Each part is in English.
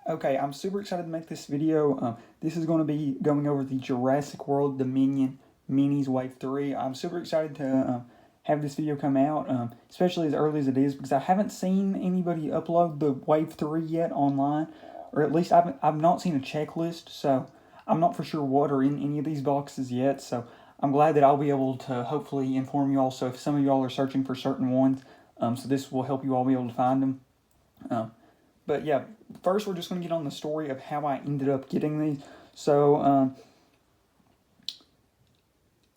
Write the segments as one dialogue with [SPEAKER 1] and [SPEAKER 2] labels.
[SPEAKER 1] Okay, I'm super excited to make this video. This is going to be going over the Jurassic World Dominion Minis Wave 3. I'm super excited to have this video come out, especially as early as it is, because I haven't seen anybody upload the Wave 3 yet online, or at least I've not seen a checklist, so I'm not for sure what are in any of these boxes yet, so I'm glad that I'll be able to hopefully inform you all, so if some of you all are searching for certain ones, so this will help you all be able to find them. But yeah, first we're just going to get on the story of how I ended up getting these. So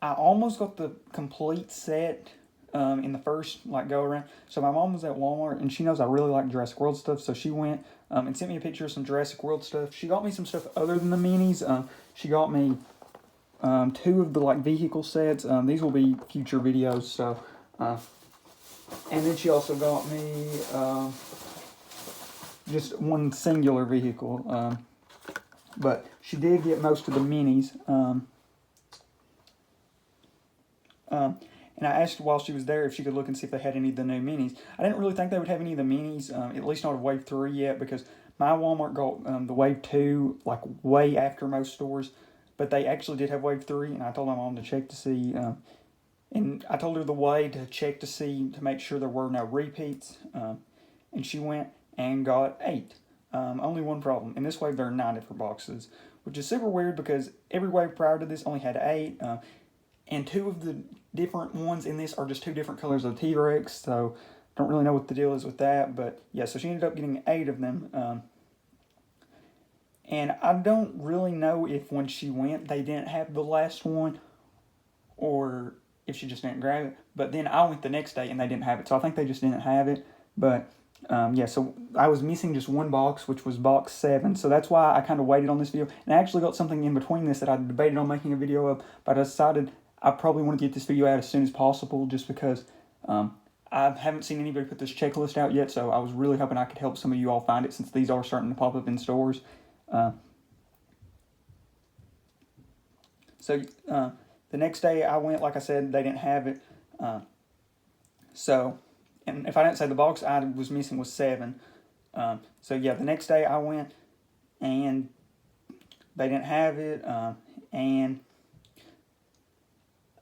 [SPEAKER 1] I almost got the complete set in the first go around. So my mom was at Walmart and she knows I really like Jurassic World stuff. So she went and sent me a picture of some Jurassic World stuff. She got me some stuff other than the minis. She got me two of the vehicle sets. These will be future videos. So and then she also got me just one singular vehicle, but she did get most of the minis. And I asked while she was there if she could look and see if they had any of the new minis. I didn't really think they would have any of the minis, at least not of Wave 3 yet, because my Walmart got the Wave 2 way after most stores, but they actually did have Wave 3, and I told my mom to check to see, and I told her the way to check to see, to make sure there were no repeats, and she went and got 8. Only one problem. In this wave, there are 9 different boxes, which is super weird because every wave prior to this only had 8, and 2 of the different ones in this are just 2 different colors of T-Rex, so don't really know what the deal is with that, but yeah, so she ended up getting 8 of them, and I don't really know if when she went, they didn't have the last one, or if she just didn't grab it, but then I went the next day and they didn't have it, so I think they just didn't have it, but yeah, so I was missing just one box, which was box 7, so that's why I kind of waited on this video, and I actually got something in between this that I debated on making a video of, but I decided I probably want to get this video out as soon as possible, just because I haven't seen anybody put this checklist out yet, so I was really hoping I could help some of you all find it, since these are starting to pop up in stores. So the next day I went, like I said, they didn't have it, so... And if I didn't say the box I was missing was 7. So yeah, the next day I went and they didn't have it. And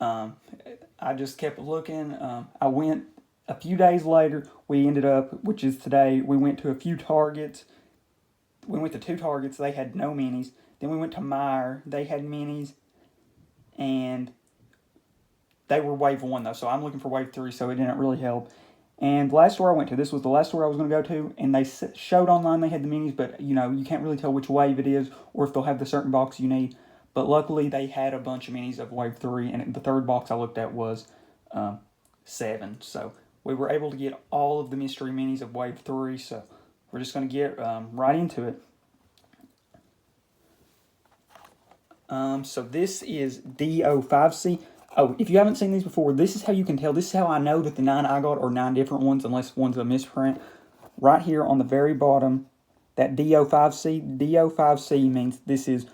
[SPEAKER 1] I just kept looking. I went a few days later. We ended up, which is today, we went to a few Targets. We went to 2 Targets. They had no minis. Then we went to Meijer. They had minis. And they were Wave 1 though. So I'm looking for Wave 3, so it didn't really help. And the last store I went to, this was the last store I was going to go to, and they showed online they had the minis, but, you can't really tell which wave it is or if they'll have the certain box you need. But luckily, they had a bunch of minis of Wave 3, and the third box I looked at was 7. So we were able to get all of the mystery minis of Wave 3, so we're just going to get right into it. So this is DO5C. Oh, if you haven't seen these before, this is how you can tell. This is how I know that the 9 I got are 9 different ones, unless one's a misprint. Right here on the very bottom, that DO5C. DO5C means this is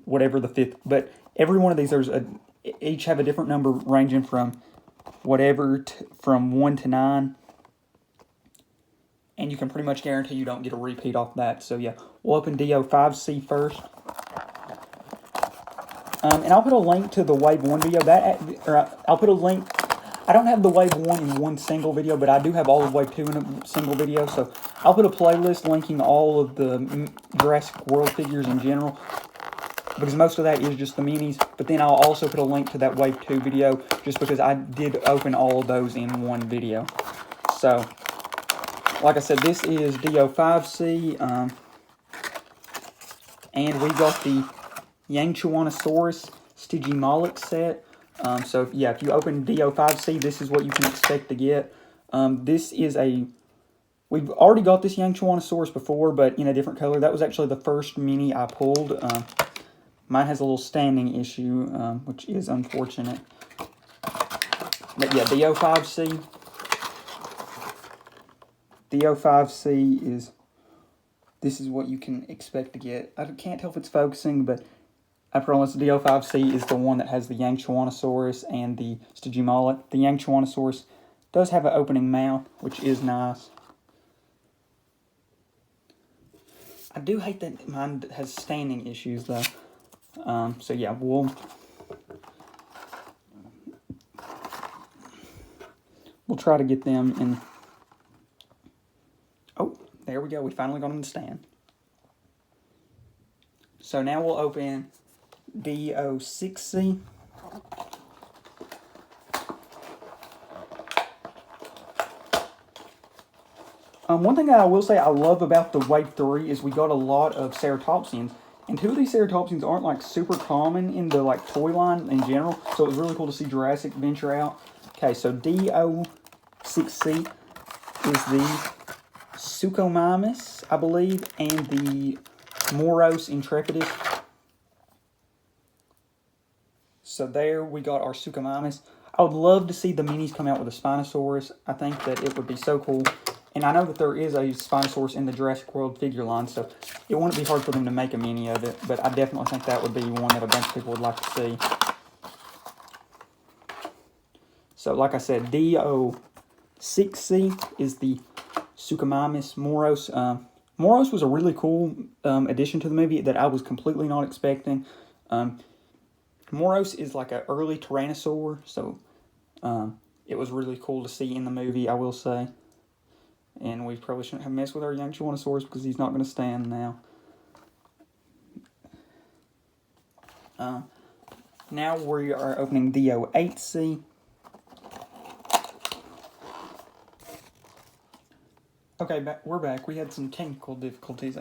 [SPEAKER 1] whatever the 5th. But every one of these, each have a different number ranging from whatever, from 1 to 9. And you can pretty much guarantee you don't get a repeat off that. So yeah, we'll open DO5C first. And I'll put a link to the Wave 1 video. I'll put a link. I don't have the Wave 1 in one single video, but I do have all of Wave 2 in a single video. So I'll put a playlist linking all of the Jurassic World figures in general, because most of that is just the minis. But then I'll also put a link to that Wave 2 video, just because I did open all of those in one video. So, like I said, this is DO5C, and we got the Yangchuanosaurus Stygimoloch set. So yeah, if you open DO5C, this is what you can expect to get. This is we've already got this Yangchuanosaurus before, but in a different color. That was actually the first mini I pulled. Mine has a little standing issue, which is unfortunate. But yeah, DO5C. DO5C is, this is what you can expect to get. I can't tell if it's focusing, but I promise DO5C is the one that has the Yangchuanosaurus and the Stygimoloch. The Yangchuanosaurus does have an opening mouth, which is nice. I do hate that mine has standing issues, though. So, yeah, we'll try to get them in. Oh, there we go. We finally got them to stand. So now we'll open D06C. One thing that I will say I love about the Wave 3 is we got a lot of ceratopsians. And 2 of these ceratopsians aren't like super common in the like toy line in general. So it was really cool to see Jurassic venture out. Okay, so D06C is the Suchomimus, I believe, and the Moros Intrepidus. So there we got our Suchomimus. I would love to see the minis come out with a Spinosaurus. I think that it would be so cool. And I know that there is a Spinosaurus in the Jurassic World figure line, so it wouldn't be hard for them to make a mini of it, but I definitely think that would be one that a bunch of people would like to see. So, like I said, D06C is the Suchomimus Moros. Moros was a really cool addition to the movie that I was completely not expecting. Moros is like an early Tyrannosaur, so it was really cool to see in the movie, I will say. And we probably shouldn't have messed with our young Tyrannosaurus because he's not going to stand now. Now we are opening D08C. Okay, we're back. We had some technical difficulties.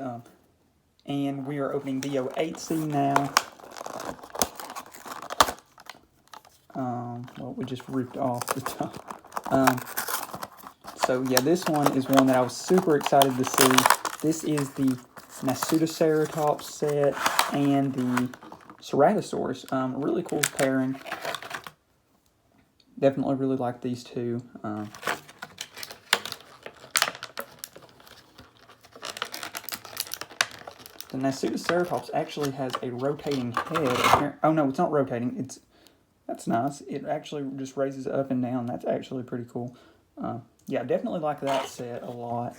[SPEAKER 1] And we are opening D08C now. Well, we just ripped off the top. So, yeah, this one is one that I was super excited to see. This is the Nasutoceratops set and the Ceratosaurus. Really cool pairing. Definitely really like these two. The Nasutoceratops actually has a rotating head. Oh, no, it's not rotating. That's nice. It actually just raises up and down. That's actually pretty cool. Yeah, definitely like that set a lot.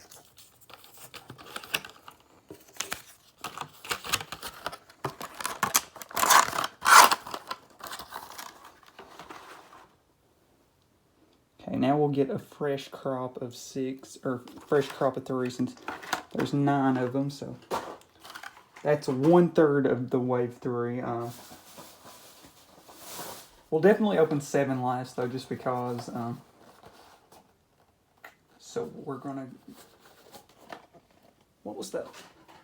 [SPEAKER 1] Okay, now we'll get a fresh crop of 6, or fresh crop of 3 since there's 9 of them, so that's 1/3 of the Wave 3. We'll definitely open 7 last, though, just because... So we're going to... What was that?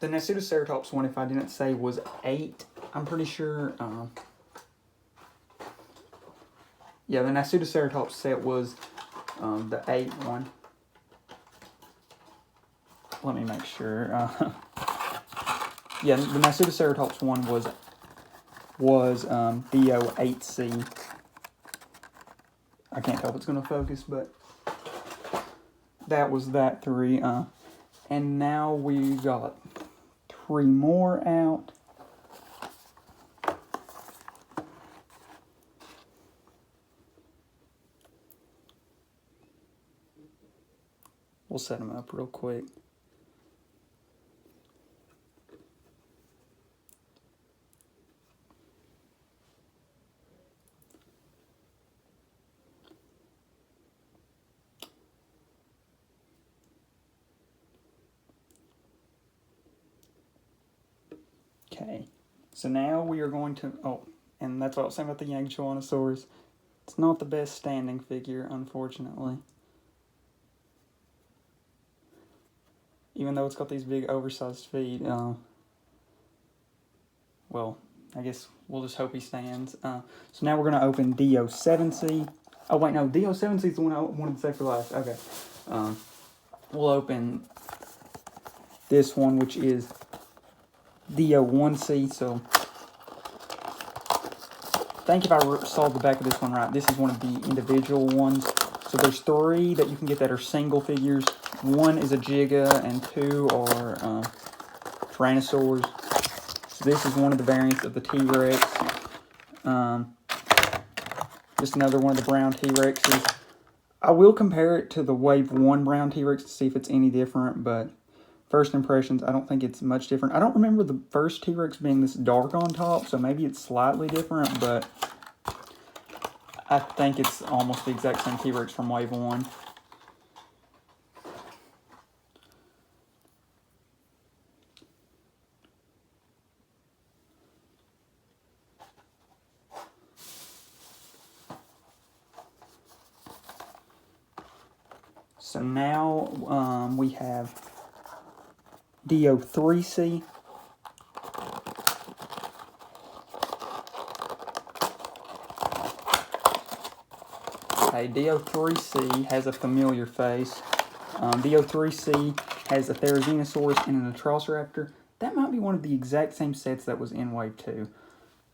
[SPEAKER 1] The Nasutoceratops one, if I didn't say, was 8. I'm pretty sure... yeah, the Nasutoceratops set was the 8 one. Let me make sure. Yeah, the Nasutoceratops one was D08C. I can't tell if it's going to focus, but... That was that 3. And now we got 3 more out. We'll set them up real quick. Okay, so now we are going to, and that's what I was saying about the Yangichoanosaurus. It's not the best standing figure, unfortunately. Even though it's got these big oversized feet. Well, I guess we'll just hope he stands. So now we're going to open D07C. Oh, wait, no, D07C is the one I wanted to say for last. Okay. We'll open this one, which is D01C. So, I think if I saw the back of this one right, this is one of the individual ones. So there's 3 that you can get that are single figures. 1 is a Giga, and 2 are Tyrannosaurs. So this is one of the variants of the T-Rex. Just another one of the brown T-Rexes. I will compare it to the Wave 1 brown T-Rex to see if it's any different, but first impressions, I don't think it's much different. I don't remember the first T-Rex being this dark on top, so maybe it's slightly different, but I think it's almost the exact same T-Rex from Wave 1. So now we have DO3C. Okay, DO3C has a familiar face. DO3C has a Therizinosaurus and an Atrociraptor. That might be one of the exact same sets that was in Wave 2.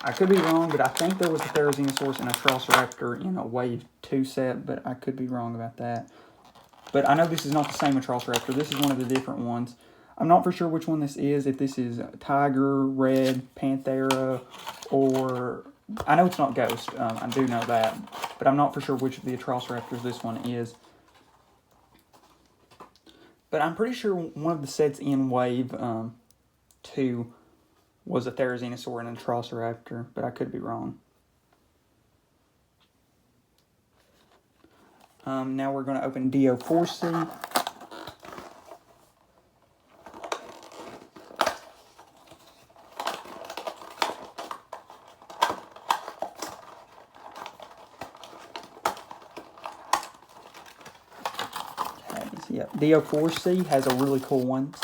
[SPEAKER 1] I could be wrong, but I think there was a Therizinosaurus and a Atrociraptor in a Wave 2 set, but I could be wrong about that. But I know this is not the same Atrociraptor. This is one of the different ones. I'm not for sure which one this is, if this is Tiger, Red, Panthera, or... I know it's not Ghost. I do know that. But I'm not for sure which of the Atrociraptors this one is. But I'm pretty sure one of the sets in Wave 2 was a Therizinosaur and an Atrociraptor, but I could be wrong. Now we're going to open DO4C. Okay, so yeah, DO4C has a really cool one.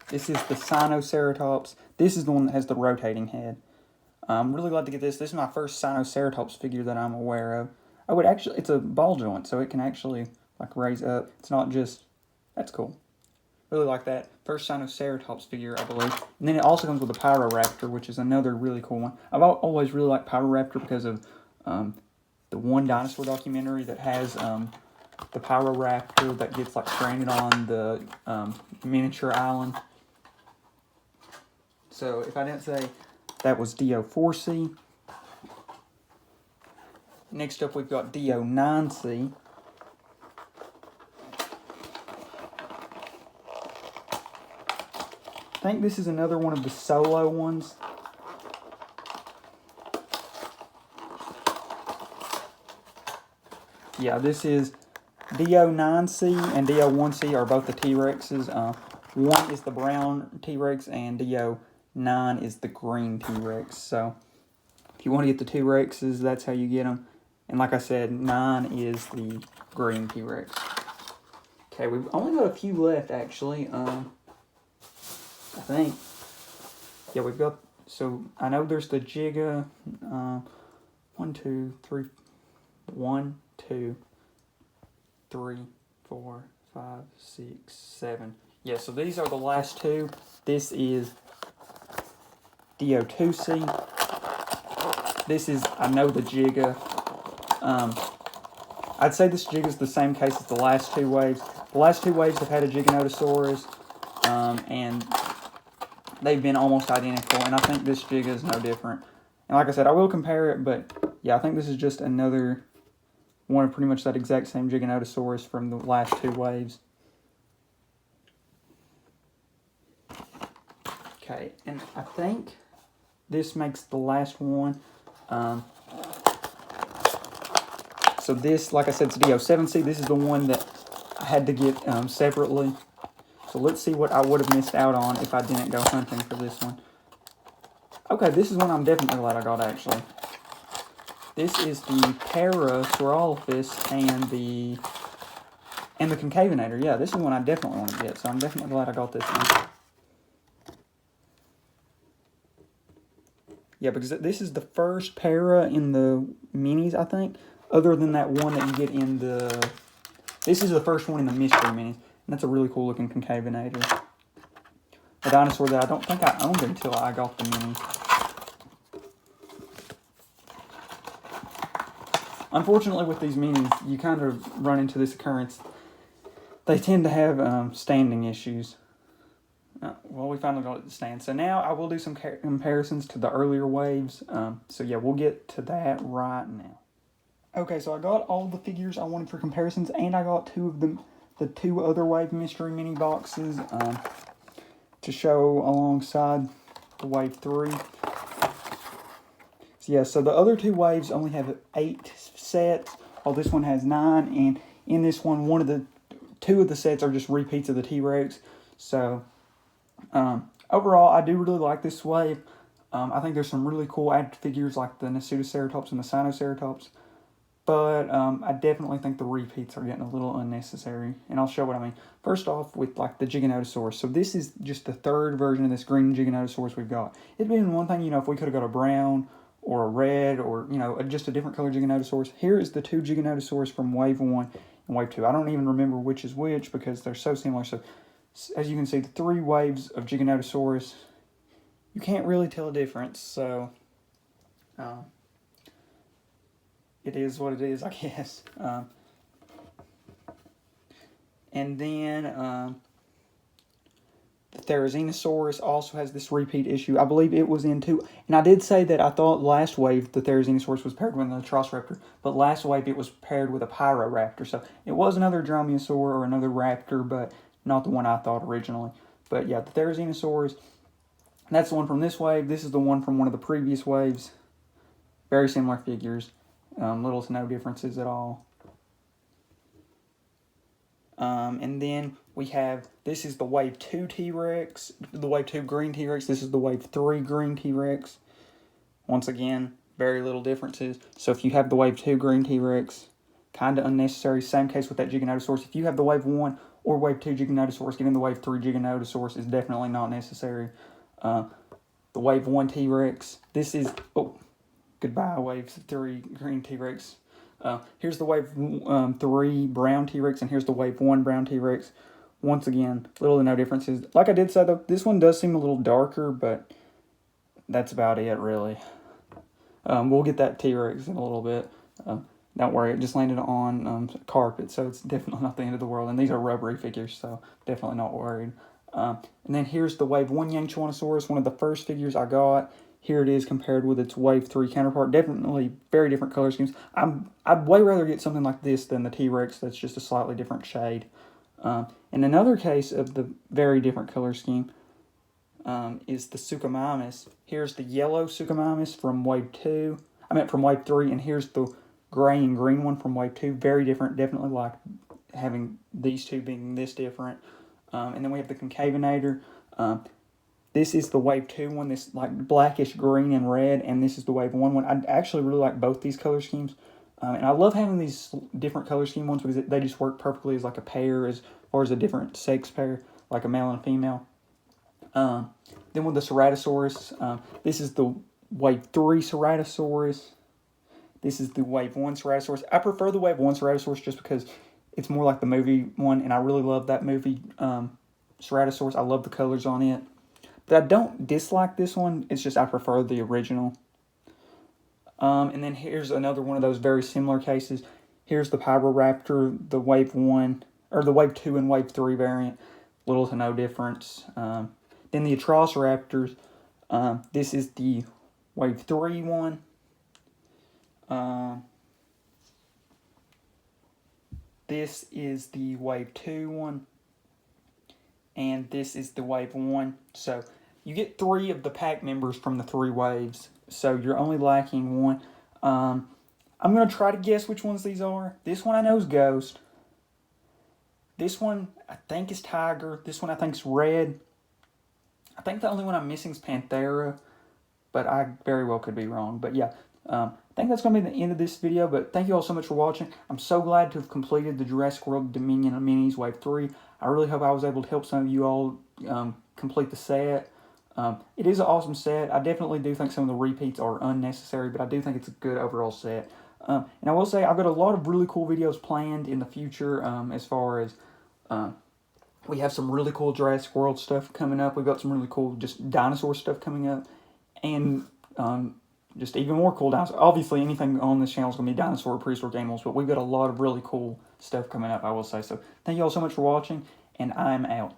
[SPEAKER 1] This is the Sinoceratops. This is the one that has the rotating head. I'm really glad to get this. This is my first Sinoceratops figure that I'm aware of. I would actually, it's a ball joint, so it can actually like raise up. It's not just, that's cool. Really like that. First Sinoceratops figure, I believe. And then it also comes with a Pyroraptor, which is another really cool one. I've always really liked Pyroraptor because of the One Dinosaur documentary that has the Pyroraptor that gets like stranded on the miniature island. So if I didn't say, that was DO4C. Next up, we've got DO9C. I think this is another one of the solo ones. Yeah, this is DO9C and DO1C are both the T-Rexes. One is the brown T-Rex and DO9 is the green T-Rex. So if you want to get the T-Rexes, that's how you get them. And like I said, 9 is the green T-Rex. Okay, we've only got a few left, actually. I think. Yeah, we've got... So, I know there's the Giga. 1, 2, 3... 1, 2, 3, 4, 5, 6, 7. Yeah, so these are the last two. This is DO2C. This is, I know, the Giga. I'd say this Giga is the same case as the last two waves. The last two waves have had a Giganotosaurus, and they've been almost identical, and I think this Giga is no different. And like I said, I will compare it, but yeah, I think this is just another one of pretty much that exact same Giganotosaurus from the last two waves. Okay, and I think this makes the last one. So this, like I said, it's DO7C. This is the one that I had to get separately. So let's see what I would have missed out on if I didn't go hunting for this one. Okay, this is one I'm definitely glad I got, actually. This is the Parasaurolophus and the Concavinator. Yeah, this is one I definitely want to get, so I'm definitely glad I got this one. Yeah, because this is the first para in the minis, I think. Other than that one that you get in the... This is the first one in the mystery minis. And that's a really cool looking Concavinator. A dinosaur that I don't think I owned until I got the minis. Unfortunately, with these minis, you kind of run into this occurrence. They tend to have standing issues. Well, we finally got it to stand. So now I will do some comparisons to the earlier waves. So yeah, we'll get to that right now. Okay, so I got all the figures I wanted for comparisons, and I got two of the the 2 other Wave Mystery Mini boxes to show alongside the Wave 3. So yeah, so the other 2 waves only have 8 sets, while this one has 9, and in this one, 2 of the sets are just repeats of the T-Rex. So overall, I do really like this wave. I think there's some really cool added figures like the Nasutoceratops and the Sinoceratops, but I definitely think the repeats are getting a little unnecessary, and I'll show what I mean. First off, with like the Giganotosaurus. So this is just the 3rd version of this green Giganotosaurus we've got. It'd been one thing, if we could have got a brown or a red or, just a different color Giganotosaurus. Here is the 2 Giganotosaurus from Wave 1 and Wave 2. I don't even remember which is which because they're so similar. So as you can see, the 3 waves of Giganotosaurus, you can't really tell a difference. So it is what it is, I guess. And then the Therizinosaurus also has this repeat issue. I believe it was in 2. And I did say that I thought last wave the Therizinosaurus was paired with an Atrociraptor, but last wave it was paired with a Pyroraptor. So it was another Dromaeosaur or another raptor, but not the one I thought originally. But yeah, the Therizinosaurus, that's the one from this wave. This is the one from one of the previous waves. Very similar figures. Little to no differences at all. And then we have, this is the Wave 2 T-Rex, the Wave 2 green T-Rex. This is the Wave 3 green T-Rex. Once again, very little differences. So if you have the Wave 2 green T-Rex, kind of unnecessary. Same case with that Giganotosaurus. If you have the Wave 1 or Wave 2 Giganotosaurus, getting the Wave 3 Giganotosaurus is definitely not necessary. The Wave 1 T-Rex, this is, goodbye Wave 3 green T-Rex. Here's the Wave 3 brown T-Rex, and here's the Wave 1 brown T-Rex. Once again, little to no differences. Like I did say, though, this one does seem a little darker, but that's about it, really. We'll get that T-Rex in a little bit. Don't worry, it just landed on carpet, so it's definitely not the end of the world. And these are rubbery figures, so definitely not worried. And then here's the Wave 1 Yangchuanosaurus, one of the first figures I got. Here it is compared with its Wave 3 counterpart. Definitely very different color schemes. I'd way rather get something like this than the T-Rex that's just a slightly different shade. And another case of the very different color scheme is the Suchomimus. Here's the yellow Suchomimus from Wave 2. From Wave 3, and here's the gray and green one from Wave 2. Very different. Definitely like having these two being this different. And then we have the Concavinator. This is the Wave 2 one, this like blackish green and red, and this is the Wave 1 one. I actually really like both these color schemes. And I love having these different color scheme ones because they just work perfectly as like a pair, as far as a different sex pair, like a male and a female. Then with the Ceratosaurus, this is the Wave 3 Ceratosaurus. This is the Wave 1 Ceratosaurus. I prefer the Wave 1 Ceratosaurus just because it's more like the movie one, and I really love that movie Ceratosaurus. I love the colors on it. But I don't dislike this one. It's just I prefer the original. And then here's another one of those very similar cases. Here's the Pyroraptor, the Wave 1, or the Wave 2 and Wave 3 variant. Little to no difference. Then the Atrociraptors. This is the Wave 3 one. This is the Wave 2 one. And this is the Wave 1. So you get 3 of the pack members from the 3 waves. So you're only lacking 1. I'm going to try to guess which ones these are. This one I know is Ghost. This one I think is Tiger. This one I think is Red. I think the only one I'm missing is Panthera. But I very well could be wrong. But yeah, I think that's going to be the end of this video. But thank you all so much for watching. I'm so glad to have completed the Jurassic World Dominion Minis Wave 3. I really hope I was able to help some of you all complete the set. It is an awesome set. I definitely do think some of the repeats are unnecessary, but I do think it's a good overall set. And I will say I've got a lot of really cool videos planned in the future as far as we have some really cool Jurassic World stuff coming up. We've got some really cool just dinosaur stuff coming up. And just even more cool dinosaurs. Obviously, anything on this channel is going to be dinosaur or prehistoric animals, but we've got a lot of really cool stuff coming up, I will say. So, thank you all so much for watching, and I'm out.